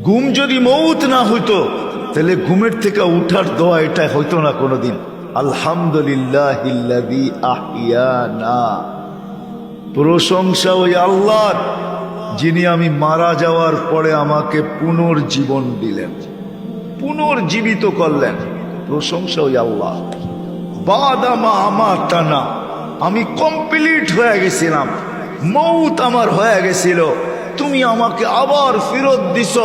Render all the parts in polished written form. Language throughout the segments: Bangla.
ঘুম যদি মৌত না হইতো তাহলে ঘুমের থেকে উঠার দোয়া এটা হইতো না কোনোদিন। আলহামদুলিল্লাহিল্লাযী আহিয়ানা, প্রশংসা ওই আল্লাহর যিনি আমি মারা যাওয়ার পরে আমাকে পুনর্জীবন দিলেন, পুনর্জীবিত করলেন। প্রশংসা ওই আল্লাহ। বাদামা আমাতানা, আমি কমপ্লিট হয়ে গেছিলাম, মৌত আমার হয়ে গেছিল, তুমি আমাকে আবার ফেরত দিছ।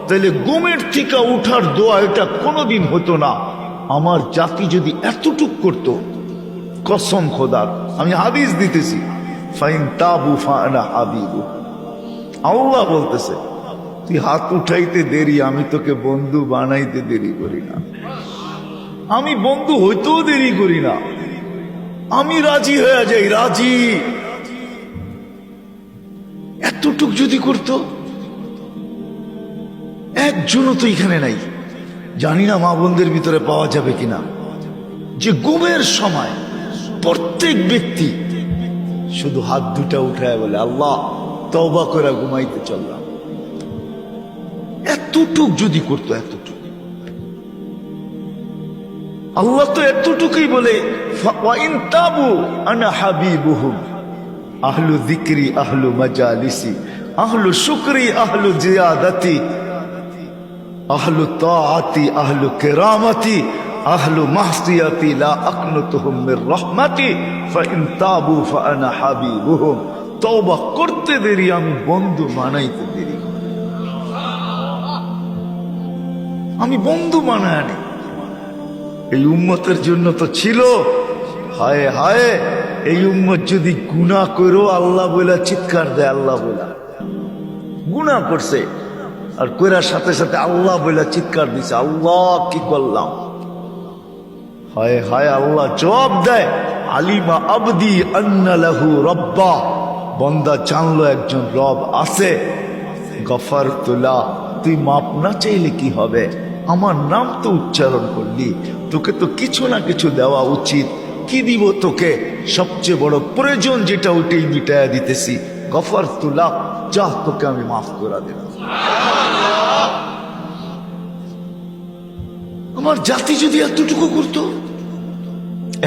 তাহলে ঘুমের থেকে উঠার দোয়া এটা কোনোদিন হতো না। আমার জাতি যদি এতটুক করত, কসম খোদার, আমি হাদিস দিতেছি, ফাইন তাবু ফানা হাবিবু, আল্লাহ বলতেছে তুই হাত উঠাইতে দেরি, আমি তোকে বন্ধু বানাইতে দেরি করি না, আমি বন্ধু হইতেও দেরি করি না, আমি রাজি হয়ে যাই, রাজি। এতটুক যদি করতো, একজনও তো এখানে নাই, জানি না মা বোনদের ভিতরে পাওয়া যাবে কিনা, যে ঘুমের সময় প্রত্যেক ব্যক্তি শুধু হাত দুটা উঠায় বলে আল্লাহ তওবা করে ঘুমাইতে চললাম। এতটুক যদি করতো, এতটুক, আল্লাহ তো এতটুকুই বলে ওয়াইন তাবু আনা হাবিবুহুম, আহলু যিকরি আহলু মাজালিসি আহলু শুকরি আহলু জিয়াদাতি আহলু তাআতি আহলু কিরামাতি আহলু মাহসিয়াতি লা আকনুতুহুম মির রাহমাতি ফাইন তাবু ফাআনা হাবিবুহুম। তওবা করতে দেরি, আমি বন্ধু বানাইতে দেরি, আমি বন্ধু বানায় আনি। এই উম্মতের জন্য তো ছিল, হায় হায় এই উম্মত যদি গুনাহ করো আল্লাহ বলে চিৎকার দেয়, আল্লাহ বলে গুনাহ করছে আর কইরার সাথে সাথে আল্লাহ বলে চিৎকার দিছে, আল্লাহ কি করলাম, হায় হায় আল্লাহ জবাব দেয়, আলিমা আবদি আন্না লাহু রব্বা, বান্দা জানলো একজন রব আছে, গফারতু লা, তুই মাপ না চাইলে কি হবে, আমার নাম তো উচ্চারণ করলি, তোকে তো কিছু না কিছু দেওয়া উচিত, কি দিব তোকে, সবচেয়ে বড় প্রয়োজন যেটা ওইটাই মিটায়া দিতেছি, গফারতু লা, যা তোকে আমি মাফ করে দিলাম। আমার জাতি যদি এতটুকু করতো,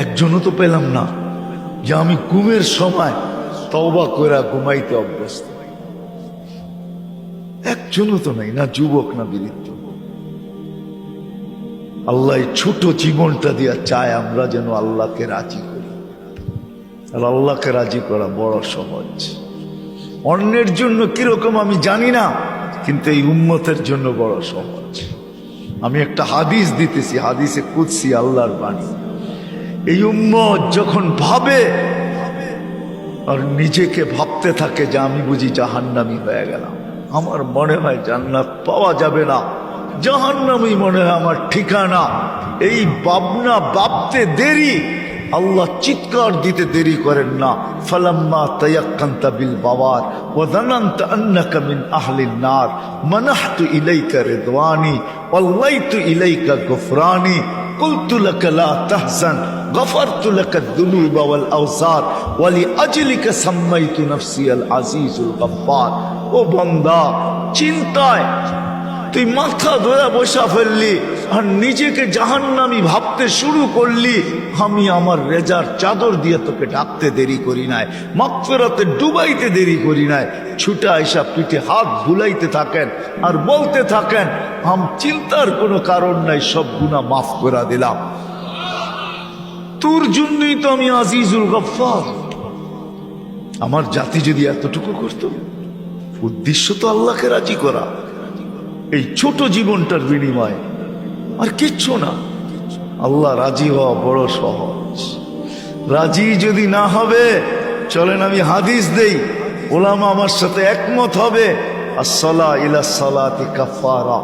একজনও তো পেলাম না যে আমি ঘুমের সময় তওবা করে ঘুমাইতে অভ্যস্ত, একজনও তো নাই, না যুবক না বৃদ্ধ। আল্লাহ ছোট জীবনটা দিয়া চায় আমরা যেন আল্লাহকে রাজি করি, আর আল্লাহকে রাজি করা বড় সহজ। অন্যের জন্য কিরকম আমি জানি না, কিন্তু এই উম্মতের জন্য বড় সহজ। আমি একটা হাদিস দিতেছি, হাদিসে কুদসি, আল্লাহর বাণী। এই উম্মত যখন ভাবে আর নিজেকে ভাবতে থাকে যে আমি বুঝি জাহান্নামী হয়ে গেলাম, আমার মনে হয় জান্নাত পাওয়া যাবে না, জাহান্নামী মনে হয় আমার ঠিকানা, এই ভাবনা ভাবতে দেরি, আল্লাহ চিৎকার দিতে দেরি করেন না, ফালাম্মা তায়াক্কানতা বিল বাওয়ার ওয়া যানানতা আন্নাকা মিন আহলিন নার মানাহতু ইলাইকা রিদওয়ানি ওয়াল্লাইতু ইলাইকা গুফরানি কুলতু লাকা লা তাহজান গফারতু লাকা যুনুবা ওয়াল আওসার ওয়া লিআজলিকা সাম্মাইতু নাফসি আল আজিজুল গফফার। ও বান্দা, চিন্তায় তুই মাথা ধরে বসা ফেললি আর নিজেকে জাহান্নামী ভাবতে শুরু করলি, আমি আমার রেজার চাদর দিয়ে তোকে ঢাকতে দেরি করি নাই, মাগফিরাতে ডুবাইতে দেরি করি নাই। ছুটে আইসা পিঠে হাত বুলাইতে থাকেন আর বলতে থাকেন চিন্তার কোনো কারণ নাই, সব গুনাহ মাফ করে দিলাম, তোর জন্যই তো আমি আজিজুল গফফার। আমার জাতি যদি এতটুকু করতো, উদ্দেশ্য তো আল্লাহকে রাজি করা, এই ছোট জীবনটার বিনিময়ে আর কিচ্ছু না। আল্লাহ রাজি হওয়া বড় সহজ। রাজি যদি না হবে, চলেন আমি হাদিস দেই, ওলামা আমার সাথে একমত হবে, আসসালা ইলা সালাতি কাফারা,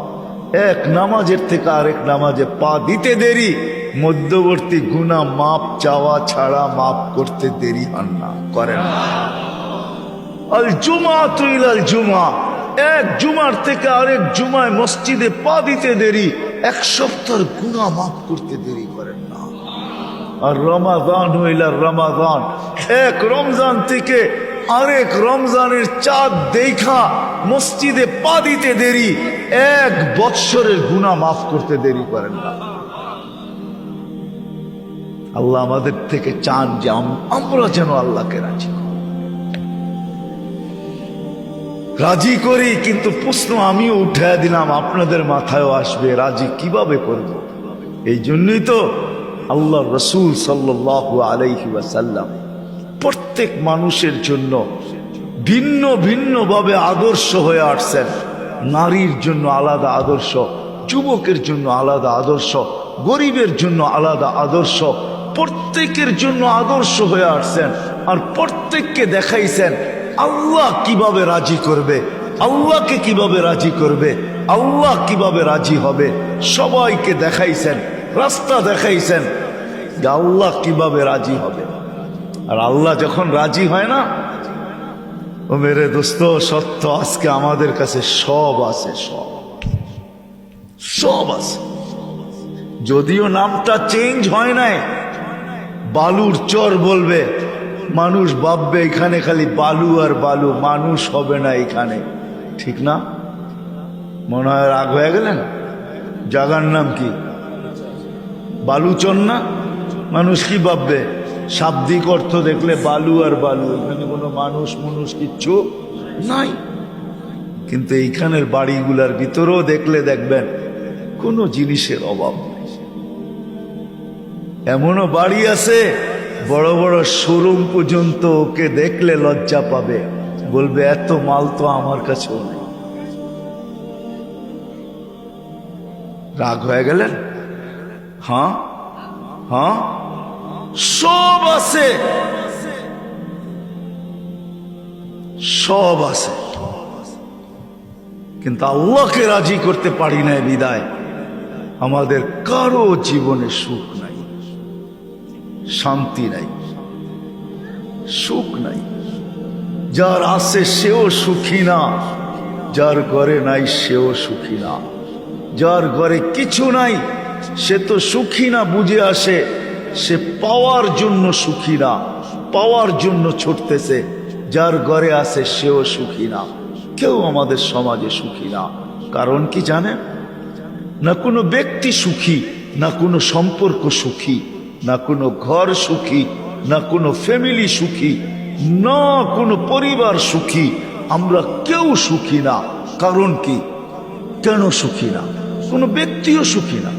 এক নামাজের থেকে আরেক নামাজে পা দিতে দেরি, মধ্যবর্তী গুনাহ মাপ চাওয়া ছাড়া মাপ করতে দেরি হন না, করেন না। আল জুমাতু ইলাল জুমা, এক জুমার থেকে আরেক জুমায় মসজিদে পা দিতে দেরি, এক সপ্তাহের গুনাহ মাফ করতে দেরি করেন না। আর রমাদান হইলা রমাদান, এক রমজান থেকে আরেক রমজানের চাঁদ দেখা মসজিদে পা দিতে দেরি, 1 বৎসরের গুনাহ মাফ করতে দেরি করেন না। আল্লাহ আমাদের থেকে চান যে আমরা যেন আল্লাহকে রাজি করি। কিন্তু প্রশ্ন আমিও উঠায় দিলাম, আপনাদের মাথায়ও আসবে, রাজি কিভাবে করব? এই জন্যই তো আল্লাহ রসুল সাল্লাল্লাহু আলাইহি ওয়াসাল্লাম প্রত্যেক মানুষের জন্য ভিন্ন ভিন্ন ভাবে আদর্শ হয়ে আসছেন। নারীর জন্য আলাদা আদর্শ, যুবকের জন্য আলাদা আদর্শ, গরিবের জন্য আলাদা আদর্শ, প্রত্যেকের জন্য আদর্শ হয়ে আসছেন। আর প্রত্যেককে দেখাইছেন আল্লাহ কিভাবে রাজি করবে, আল্লাহকে কিভাবে রাজি করবে, আল্লাহ কিভাবে রাজি হবে। সবাইকে দেখাইছেন, রাস্তা দেখাইছেন যে আল্লাহ কিভাবে রাজি হবে। আর আল্লাহ যখন রাজি হয় না, ও মেরে দোস্ত, সত্য আজকে আমাদের কাছে সব আছে, সব আছে। যদিও নামটা চেঞ্জ হয় নাই, বালুর চর বলবে, মানুষ ভাববে এখানে খালি বালু আর বালু, মানুষ হবে না এখানে, ঠিক না? মনে হয় রাগ হয়ে গেলেন? জায়গার নাম কি? বালুচর না? মানুষ কি ভাববে? শাব্দিক অর্থ দেখলে বালু আর বালু, এখানে কোনো মানুষ কিচ্ছু নাই। কিন্তু এইখানের বাড়িগুলার ভিতরেও দেখলে দেখবেন কোনো জিনিসের অভাব নেই। এমনও বাড়ি আছে বড় বড় শোরুম পর্যন্ত, ওকে দেখলে লজ্জা পাবে, বলবে এত মাল তো আমার কাছেও নেই। রাগ হয়ে গেলেন? হ্যাঁ, সব আছে, সব আছে, কিন্তু আল্লাহকে রাজি করতে পারি না বিদায় আমাদের কারো জীবনে সুখ নাই, শান্তি নাই, সুখ নাই। যার আছে সেও সুখী না, যার ঘরে নাই সেও সুখী না। যার ঘরে কিছু নাই সে তো সুখী না বুঝে আসে, সে পাওয়ার জন্য সুখী না, পাওয়ার জন্য ছুটতেছে। যার ঘরে আছে সেও সুখী না। কেউ আমাদের সমাজে সুখী না। কারণ কি জানেন? না কোনো ব্যক্তি সুখী, না কোনো সম্পর্ক সুখী, না কোনো ঘর সুখী, না কোনো ফ্যামিলি সুখী, না কোনো পরিবার সুখী। আমরা কেউ সুখী না। কারণ কি? কেন সুখী না? কোনো ব্যক্তিও সুখী না।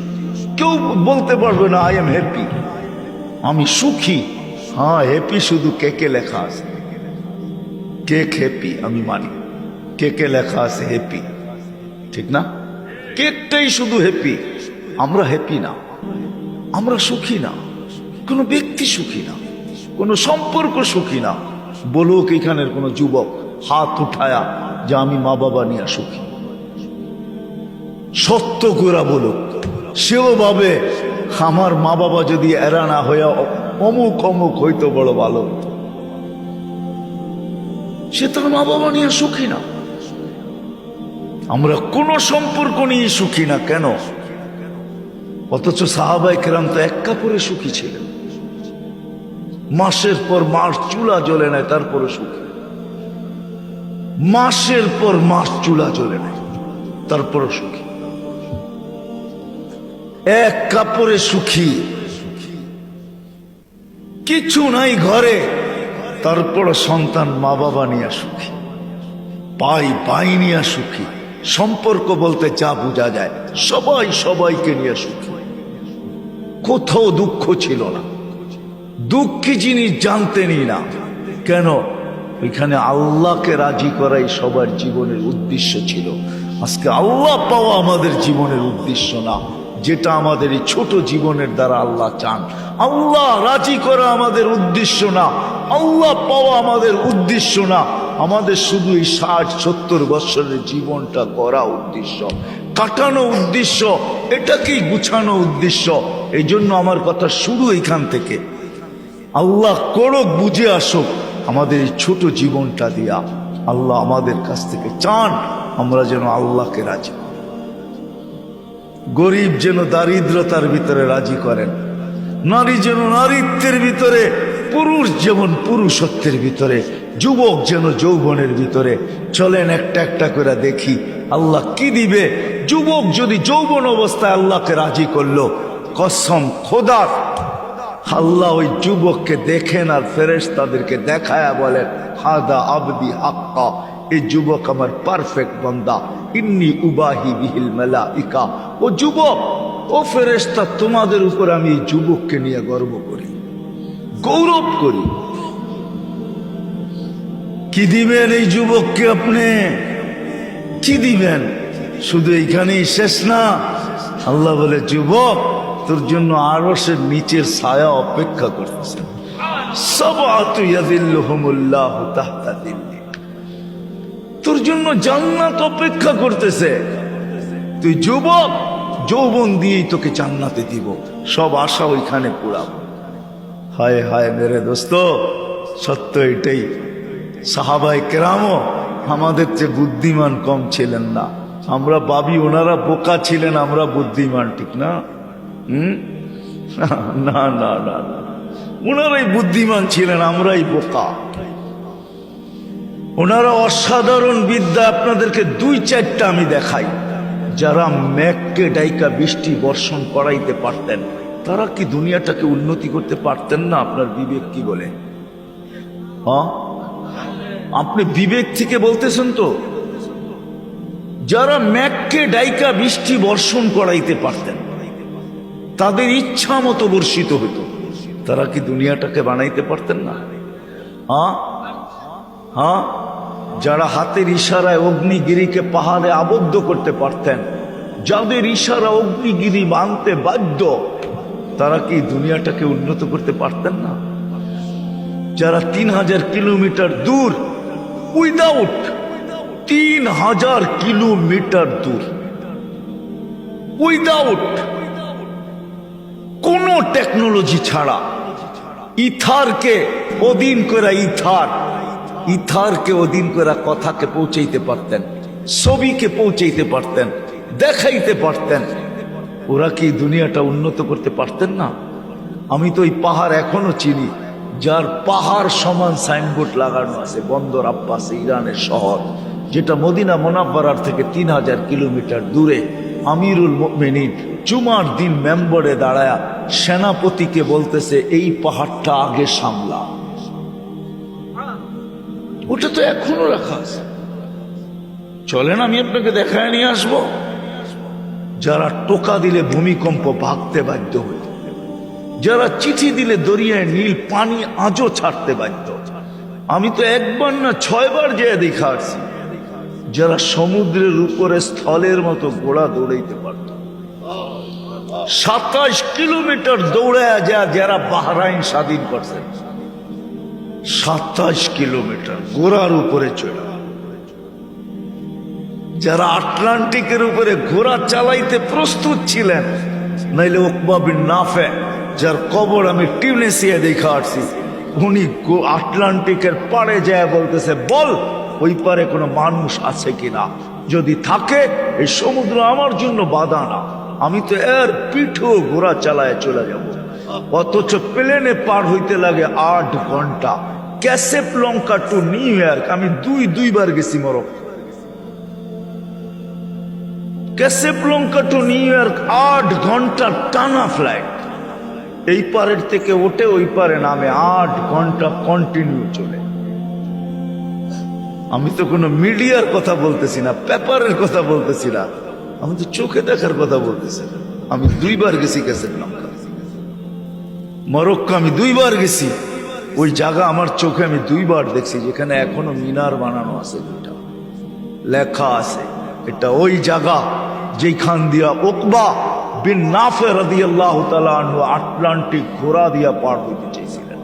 কেউ বলতে পারবে না আই এম হ্যাপি, আমি সুখী। হ্যাঁ, হ্যাপি শুধু কেকে লেখা আছে, কেক হ্যাপি আমি মানি, কেকে লেখা আছে হ্যাপি, ঠিক না? কেকটাই শুধু হ্যাপি। আমরা হ্যাপি না, আমরা সুখী না। কোনো ব্যক্তি সুখী না, কোনো সম্পর্ক সুখী না। বলুক এখানের কোনো যুবক হাত উঠায়া যে আমি মা বাবা নিয়ে সুখী, সত্য করে বলুক। সেও ভাবে আমার মা বাবা যদি এরা না হইয়া অমুক অমুক হইতো বড় ভালো। সে তার মা বাবা নিয়ে সুখী না। আমরা কোনো সম্পর্ক নিয়ে সুখী না। কেন? অথচ সাহাবায়ে কেরাম তো এক কাপড়ে সুখী ছিলেন। মাসের পর মাস চুলা জ্বলে নাই, তারপরে সুখী। মাসের পর মাস চুলা জ্বলে নাই, তারপরে সুখী। এক কাপড়ে সুখী, কিছু নাই ঘরে, তারপর সন্তান মা বাবা নিয়ে সুখী, পাই নিয়ে সুখী। সম্পর্ক বলতে যা বোঝা যায়, সবাই সবাইকে নিয়ে সুখী। কোথাও দুঃখ ছিল না, দুঃখী জিনিস জানতেনই না। কেন? ওইখানে আল্লাহকে রাজি করাই সবার জীবনের উদ্দেশ্য ছিল। আজকে আল্লাহ পাওয়া আমাদের জীবনের উদ্দেশ্য না, যেটা আমাদের এই ছোট জীবনের দ্বারা আল্লাহ চান। আল্লাহ রাজি করা আমাদের উদ্দেশ্য না, আল্লাহ পাওয়া আমাদের উদ্দেশ্য না। আমাদের শুধু এই 60-70 বছরের জীবনটা করা উদ্দেশ্য, কাটানো উদ্দেশ্য, এটাকেই গুছানো উদ্দেশ্য। এই জন্য আমার কথা শুরু এখান থেকে। আল্লাহ করুক, বুঝে আসুক আমাদের এই ছোট জীবনটা দিয়া। আল্লাহ আমাদের কাছ থেকে চান আমরা যেন আল্লাহকে রাজি, গরিব যেন দারিদ্রতার ভিতরে রাজি করেন, নারী যেন নারীত্বের ভিতরে, পুরুষ যেমন পুরুষত্বের ভিতরে, যুবক যেন যৌবনের ভিতরে। চলেন একটা একটা করে দেখি আল্লাহ কি দিবে। যুবক যদি যৌবন অবস্থায় আল্লাহকে রাজি করলো, কসম খোদার, আল্লাহ ওই যুবককে দেখেন আর ফেরেশতাদেরকে দেখায়া বলেন, হাদা আবদি হাক্কা, এই যুবক আমার পারফেক্ট বান্দা, ইন্নী উবাহি বিহিল মালাইকা। ও যুবক, ও ফেরেশতা, তোমাদের উপর আমি এই যুবককে নিয়ে গর্ব করি, গৌরব করি। কি দিবেন এই যুবককে আপনি? কি দিবেন? শুধু এইখানেই শেষ না। আল্লাহ বলে, যুবক, তোর জন্য আরশের নিচের ছায়া অপেক্ষা করতেছে। সাবআতু ইয়াযিল্লুহুমুল্লাহু তাহতা যিল্লি, তোর জন্য জান্নাত অপেক্ষা করতেছে। তুই যুবক, যৌবন দিয়েই তোকে জান্নাতে দিব, সব আশা ওইখানে পুরাবো। হায় হায় মেরে দোস্ত, সত্য এটাই। সাহাবায়ে কেরামও আমাদের চেয়ে বুদ্ধিমান কম ছিলেন না। আমরা ভাবি ওনারা বোকা ছিলেন, আমরা বুদ্ধিমান, ঠিক না? না না না না, ওনারাই বুদ্ধিমান ছিলেন, আমরাই বোকা। ওনারা অসাধারণ বিদ্যা। আপনাদেরকে দুই চারটা আমি দেখাই। যারা মেঘকে ডাইকা বৃষ্টি বর্ষণ করাইতে পারতেন, তারা কি দুনিয়াটাকে উন্নতি করতে পারতেন না? আপনার বিবেক কি বলে? হ্যাঁ, আপনি বিবেক থেকে বলতেছেন তো? যারা মেঘকে ডাইকা বৃষ্টি বর্ষণ করাইতে পারতেন, তাদের ইচ্ছা মতো বর্ষিত হতো, তারা কি দুনিয়াটাকে বানাইতে পারতেন না? হ্যাঁ হ্যাঁ, যারা হাতের ইশারায় অগ্নিগিরিকে পাহাড়ে আবদ্ধ করতে পারতেন, যাদের ইশারা অগ্নিগিরি মানতে বাধ্য, তারা কি দুনিয়াটাকে উন্নত করতে পারতেন না? যারা 3000 কিলোমিটার দূর, উইদাউট 3000 কিলোমিটার দূর, উইদাউট কোন টেকনোলজি ছাড়া, ইথারকে অধীন করে, ইথারকে অধীন করে কথাকে পৌঁছাইতে পারতেন, ছবিকে পৌঁছাইতে পারতেন, দেখাইতে পারতেন, ওরা কি দুনিয়াটা উন্নত করতে পারতেন না? আমি তো এই পাহাড় এখনো চিনি, যার পাহাড় সমান সাইনবোর্ড লাগানো আছে, বন্দর আব্বাস, ইরানের শহর, যেটা মদিনা মুনাওয়ারার থেকে 3000 কিলোমিটার দূরে। আমিরুল মুমিনিন জুমার দিন মেম্বরে দাঁড়ায়া সেনাপতিকে বলতেছে, এই পাহাড়টা আগে সামলা। ওটা তো এখনো রাখা আছে। চলেন আমি আপনাকে দেখায় নিয়ে আসবো। যারা টোকা দিলে ভূমিকম্প ভাগতে বাধ্য হইত, যারা চিঠি দিলে দরিয়ায় নীল পানি আজও ছাড়তে বাধ্য। আমি তো একবার না 6 বার যেয়ে দেখা আসছি। যারা সমুদ্রের উপরে স্থলের মতো ঘোড়া দৌড়াইতে পারত, 27 কিলোমিটার দৌড়ায় যারা বাহরাইন স্বাধীন করছেন, 27 কিলোমিটার ঘোড়ার উপরে চলে। যারা আটলান্টিকের উপরে ঘোড়া চালাইতে প্রস্তুত ছিলেন, নাইলে উকবা বিন নাফে, যার কবর আমি টিউনিসিয়া দেখা আসছি, উনি আটলান্টিকের পাড়ে যায় বলতেছে, বল ওই পারে কোনো মানুষ আছে কিনা, যদি থাকে এই সমুদ্র আমার জন্য বাধা না, আমি তো এর পিঠেও ঘোড়া চালায় চলে যাব। অথচ প্লেনে পার হইতে লাগে 8 ঘন্টা। ক্যাসেবলঙ্কা টু নিউ ইয়র্ক আমি দুইবার গেছি। মরক্কো, ক্যাসেবলঙ্কা টু নিউ ইয়র্ক 8 ঘন্টা টানা ফ্লাইট। এই পারের থেকে ওঠে ওই পারে নামে, 8 ঘন্টা কন্টিনিউ চলে। আমি তো কোনো মিডিয়ার কথা বলতেছি না, পেপারের কথা বলতেছি না, আমি তো চোখে দেখার কথা বলতেছি। আমি 2 বার গেছি ক্যাসেবলঙ্কা, মরক্কো আমি 2 বার গেছি। ওই জায়গা আমার চোখে আমি 2 বার দেখছি, যেখানে এখনো মিনার বানানো আছে, 2টা লেখা আছে এটা ওই জায়গা যেখান দিয়া উকবা বিন নাফে রাদিয়াল্লাহু তাআলা আনহু আটলান্টিক ঘোড়া দিয়া পার হইতে চেয়েছিলেন।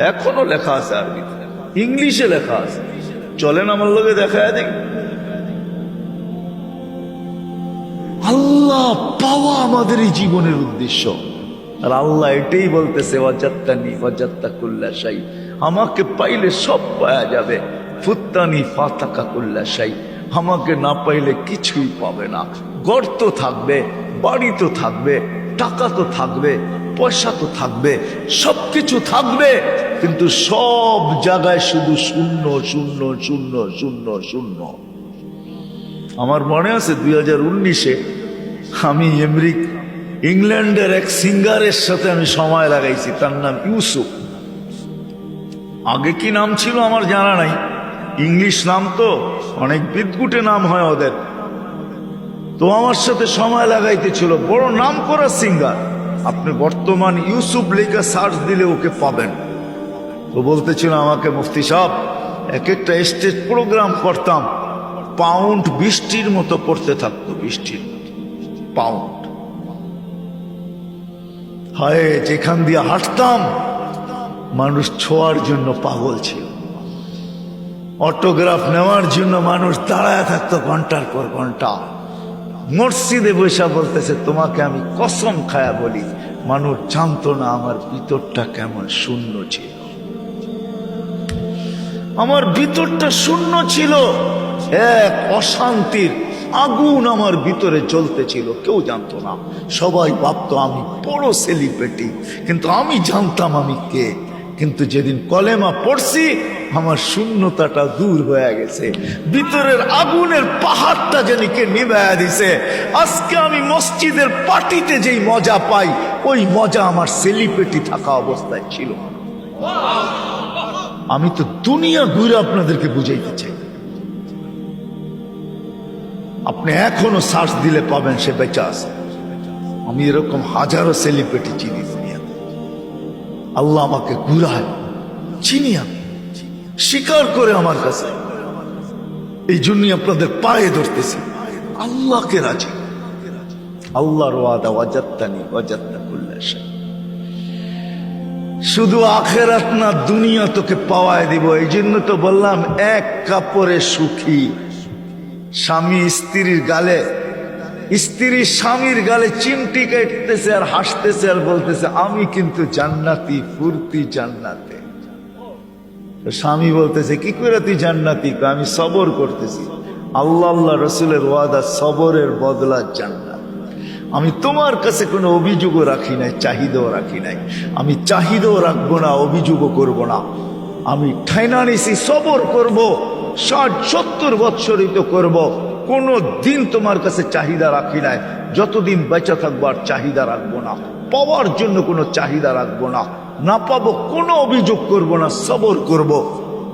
এখনো লেখা আছে, আরবিতে, ইংলিশে লেখা আছে। চলেন আমার লগে দেখায় দেখি। আল্লাহ পাওয়া আমাদের এই জীবনের উদ্দেশ্য। আর আল্লাহ এটাই বলতেছে, ওয়াজাত্তানি ওয়াজাত্তা কুল্লা শাই, আমাকে পাইলে সব পাওয়া যাবে। ফুত্তানি ফাতাকা কুল্লা শাই, আমাকে না পাইলে কিছুই পাবে না। গর্ত থাকবে, বাড়ি তো থাকবে, টাকা তো থাকবে, পয়সা তো থাকবে, সবকিছু থাকবে, কিন্তু সব জায়গায় শুধু শূন্য শূন্য শূন্য শূন্য শূন্য। আমার মনে আছে 2019-এ আমি ইংল্যান্ডের এক সিঙ্গারের সাথে আমি সময় লাগাইছি, তার নাম ইউসুফ। আগে কি নাম ছিল আমার জানা নাই, ইংলিশ নাম তো, অনেক বিদগুটে নাম হয় ওদের। তো আমার সাথে সময় লাগাইতেছিল, বড় নাম করা সিঙ্গার। আপনি বর্তমান ইউসুফ লেখা সার্চ দিলে ওকে পাবেন। তো বলতেছিল আমাকে, মুফতি সাহেব, এক একটা স্টেজ প্রোগ্রাম করতাম, পাউন্ড বৃষ্টির মতো পড়তে থাকতো, বৃষ্টির পাউন্ড। হায়, যেখান দিয়ে হাঁটতাম মানুষ ছোঁয়ার জন্য পাগল ছিল, অটোগ্রাফ নেওয়ার জন্য মানুষ দাঁড়ায় থাকতো ঘন্টার পর ঘন্টা। মসজিদে বৈশা বলতেছে, তোমাকে আমি কসম খায়া বলি, মানুষ জানতো না আমার ভিতরটা কেমন শূন্য ছিল। আমার ভিতরটা শূন্য ছিল, এক অশান্তির আগুন আমার ভিতরে জ্বলতেছিল, কেউ জানতো না। সবাই ভাবতো আমি বড় সেলিব্রিটি, কিন্তু আমি জানতাম আমি কে। কিন্তু যেদিন কলেমা পড়ছি, আমার শূন্যতাটা দূর হয়ে গেছে, ভিতরের আগুনের পাহাড়টা যেন কে নিভায়া দিছে। আজকে আমি মসজিদের পার্টিতে যেই মজা পাই, ওই মজা আমার সেলিব্রিটি থাকা অবস্থায় ছিল। আমি তো দুনিয়া ঘুরে আপনাদেরকে বুঝাইতে চাই। আপনি এখনো সার্চ দিলে পাবেন সে বেঁচে আছে। আমি এরকম হাজারো সেলিব্রিটি চিনি দুনিয়াতে। আল্লাহ আমাকে ঘুরায়, চিনি আমি, স্বীকার করে আমার কাছে। এই জন্যই আপনাদের পায়ে ধরতেছি, আল্লাহকে রাজি। আল্লাহর ওয়াদা, ওয়াজাত্তানি ওয়াজাত্তা কুল্লা শাই। শুধু আখেরাত না, দুনিয়া তোকে পাওয়ায় দিব। এই জন্য তো বললাম, এক কাপড়ে সুখী। স্বামী স্ত্রীর গালে, স্ত্রী স্বামীর গালে চিমটি কাটতেছে আর হাসতেছে আর বলতেছে, আমি কিন্তু জান্নাতি, ফুর্তি জান্নাতে। স্বামী বলতেছে, কি করে তুই জান্নাতি? আমি সবর করতেছি। আল্লাহ আল্লাহ রসুলের ওয়াদা, সবরের বদলা জান্নাত। আমি তোমার কাছে কোনো অভিযোগও রাখি নাই, চাহিদাও রাখি নাই। আমি চাহিদাও রাখবো না, অভিযোগও করব না। আমি ঠাইনা নিছি, সবর করব, 60-70 বৎসরিত করব। কোনো দিন তোমার কাছে চাহিদা রাখি নাই। যতদিন বেঁচে থাকবো আর চাহিদা রাখবো না, পাওয়ার জন্য কোনো চাহিদা রাখবো না। না পাবো কোনো অভিযোগ করব না, সবর করব।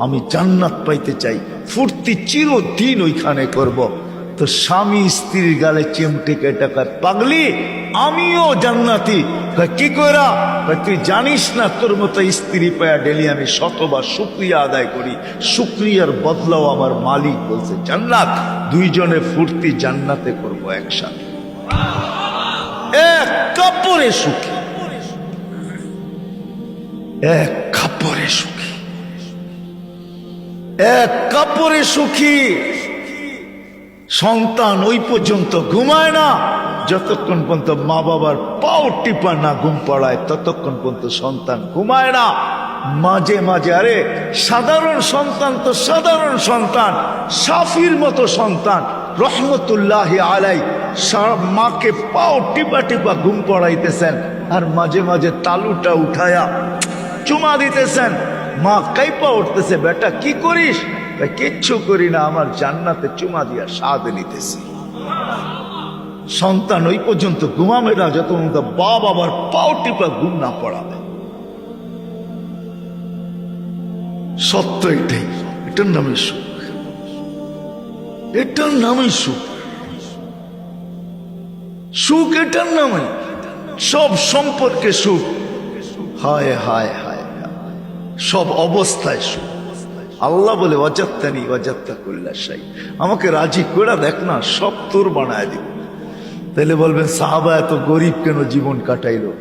আমি জান্নাত পাইতে চাই, ফুর্তি চিরদিন ওইখানে করব। তো স্বামী স্ত্রীর গালে চিমটে কেটে কয়, পাগলি আমিও জান্নাতি। কি কইরা? তুই জানিস না, তোর মতো স্ত্রী পায়া ডেলি আমি শতবার শুকরিয়া আদায় করি, শুকরিয়ার বদলাও আমার মালিক বলছে জান্নাত। দুইজনে ফুর্তি জান্নাতে করব একসাথে, এক কাপড়ে সুখী, এক কাপড়ে সুখী, এক কাপড়ে সুখী। সন্তান ওই পর্যন্ত ঘুমায় না যতক্ষণ পর্যন্ত মা বাবার পাও টিপা না ঘুম পড়ায়, ততক্ষণ পর্যন্ত সন্তান ঘুমায় না। মাঝে মাঝে, আরে সাধারণ সন্তান তো সাধারণ সন্তান, সাফির মতো সন্তান রহমতুল্লাহ আলাই মাকে পাও টিপা টিপা ঘুম পড়াইতেছেন, আর মাঝে মাঝে তালুটা উঠায়া চুমা দিতেছেন। মা কাইপা উঠতেছে, বেটা কি করিস? কিচ্ছু করি না, আমার জান্নাতে চুমা দিয়া স্বাদ নিতেছি। সন্তান ওই পর্যন্ত ঘুমাবে না যতক্ষণ বাবার পাও টিপা ঘুম না পড়াবে। সত্য এটাই, এটার নামে সুখ, এটার নামে সুখ। সুখ এটার নামে, সব সম্পর্কে সুখ। হায় হায় হায়, সব অবস্থায় সুখ। আল্লাহ বলে, ওয়াজাত্তানি ওয়াজাত্তা কুল্লা শাই। আমাকে রাজি করে দেখ না, সব তোর বানায় দিব। তাহলে বলবেন, সাহাবা এত গরিব কেন জীবন কাটাইলো?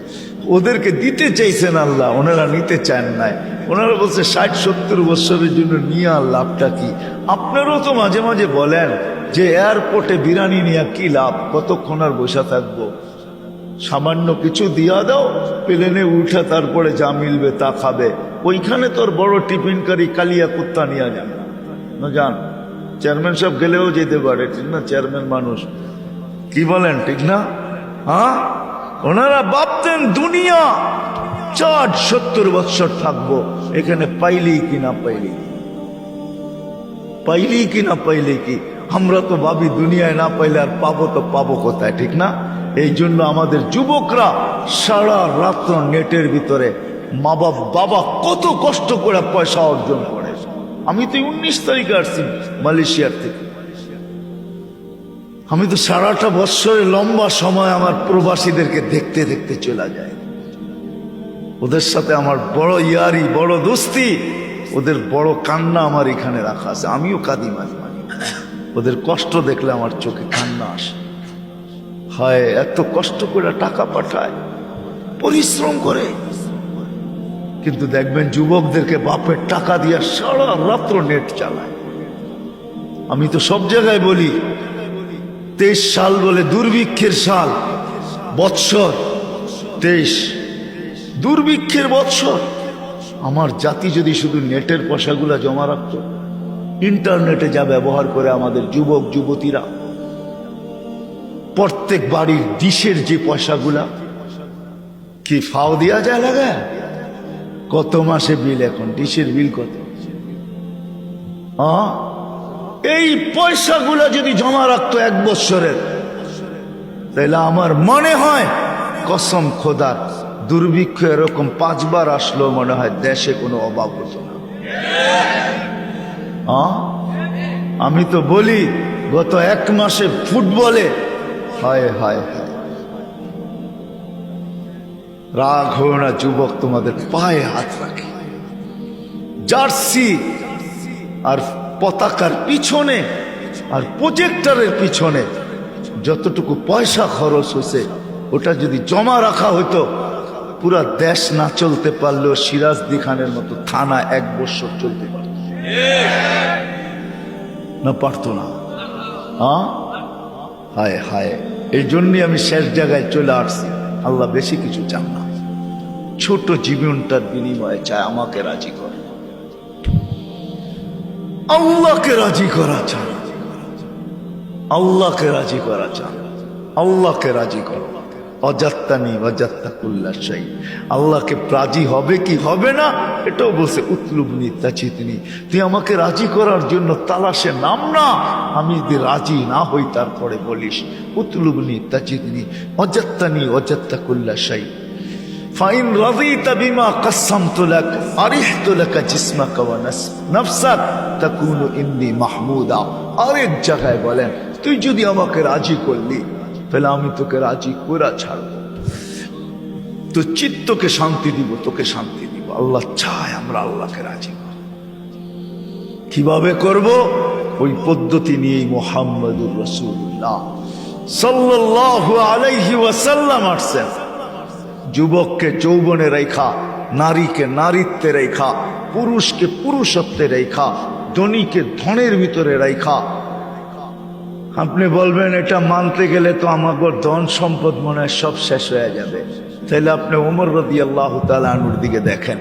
ওদেরকে দিতে চাইছেন আল্লাহ, ওনারা নিতে চান নাই। ওনারা বলছে 60-70 বছরের জন্য নিয়ে আর লাভটা কি? আপনারাও তো মাঝে মাঝে বলেন যে এয়ারপোর্টে বিরিয়ানি নিয়ে কি লাভ, কতক্ষণ আর বসে থাকবো? সামান্য কিছু দিয়া দাও, প্লেনে উঠে তারপরে যা মিলবে তা খাবে। ওইখানে তোর বড় টিফিনকারী কালিয়া কুত্তা নিয়ে যান না, যান। চেয়ারম্যান সাহেব গেলেও যেতে পারে, ঠিক না? চেয়ারম্যান মানুষ, কি বলেন, ঠিক না? হ্যাঁ, ওনারা ভাবতেন দুনিয়া 60-70 বছর থাকবো এখানে, পাইলেই কি না পাইলেই, পাইলেই কি না পাইলেই কি। আমরা তো ভাবি দুনিয়ায় না পাইলে আর পাবো তো পাবো কোথায়, ঠিক না? এই জন্য আমাদের যুবকরা সারা রাত্র নেটের ভিতরে বাবা কত কষ্ট করে পয়সা অর্জন করে। আমি তো 19 তারিখে আসছি মালয়েশিয়ার থেকে। আমি তো সারাটা বৎসরের লম্বা সময় আমার প্রবাসীদেরকে দেখতে দেখতে চলে যায়। ওদের সাথে আমার বড় ইয়ারি, বড় দোস্তি, ওদের বড় কান্না আমার এখানে রাখা আছে। আমিও কাঁদি মাঝে মাঝে, ওদের কষ্ট দেখলে আমার চোখে কান্না আসে। হায়, এত কষ্ট করে টাকা পাঠায়, পরিশ্রম করে, কিন্তু দেখবেন যুবকদেরকে বাপের টাকা দিয়ে সারা রাত্র নেট চালায়। আমি তো সব জায়গায় বলি 23 সাল বলে দুর্ভিক্ষের সাল, বৎসর 23 দুর্ভিক্ষের বৎসর। আমার জাতি যদি শুধু নেটের পয়সাগুলা জমা রাখতো, ইন্টারনেটে যা ব্যবহার করে আমাদের যুবক যুবতীরা, প্রত্যেক বাড়ির ডিশের যে পয়সাগুলা কি ফাও দেওয়া যায় লাগায়, কত মাসে বিল, এখন ডিশের বিল কত, এই পয়সাগুলা যদি জমা রাখতো 1 বছরের, তাহলে আমার মনে হয় কসম খোদার দুর্ভিক্ষ এরকম 5 বার আসলো মনে হয় দেশে কোনো অভাব হতো না। আমি তো বলি গত 1 মাসে ফুটবলে, হায় হায় হায়, রাগ হো না যুবক, তোমাদের পায়ে হাত রাখি। জার্সি আর পতাকার পিছনে আর প্রজেক্টরের পিছনে যতটুকু পয়সা খরচ হয়েছে, ওটা যদি জমা রাখা হতো, পুরা দেশ না চলতে পারলেও সিরাজদি খানের মতো থানা 1 বছর চলতে পারত না, পারতো না। হায় হায়, এই জন্যই আমি শেষ জায়গায় চলে আসছি। আল্লাহ বেশি কিছু চান না, ছোট জীবনটার বিনিময়ে চায় আমাকে রাজি করে। আল্লাহকে রাজি করা চান, আল্লাহকে রাজি করা চান, আল্লাহকে রাজি করো। অজাত্তানি অজাত্তাকুল্লা শাই, আল্লাহকে রাজি হবে কি হবে না এটাও বলছে উতলুবনি তাচিতনি। তুই আমাকে রাজি করার জন্য তালাশে নাম না, আমি যদি রাজি না হই তারপরে বলিস উতলুবনি তাচিতনি অজাত্তানি অজাত্তাকুল্লা শাই। ফাইন রাযিতা বিমা কাসসামতু লাক আরিহতু লাকা জিসমাকা ওয়া নাফসাক তাকুনু ইন্নী মাহমুদা। আরেক জায়গায় বলেন, তুই যদি আমাকে রাজি করলি তাহলে আমি তোকে রাজি করে ছাড়ব, তো চিত্তকে শান্তি দিব, তোকে শান্তি দিব। আল্লাহ চায় আমরা আল্লাহকে রাজি করব। কিভাবে করব? ওই পদ্ধতি নিয়েই মুহাম্মদুর রাসূলুল্লাহ সাল্লাল্লাহু আলাইহি ওয়াসাল্লাম আসছেন। যুবককে যৌবনে রেখা, নারীকে নারীত্বে রেখা, পুরুষকে পুরুষত্বে রেখা, ধনীকে ধনের ভিতরে রেখা। আপনি বলবেন এটা মানতে গেলে তো আমাদের ধন সম্পদ মনে হয় সব শেষ হয়ে যাবে। তাহলে আপনি ওমর রাদিয়াল্লাহু তাআলা আনহুর দিকে দেখেন,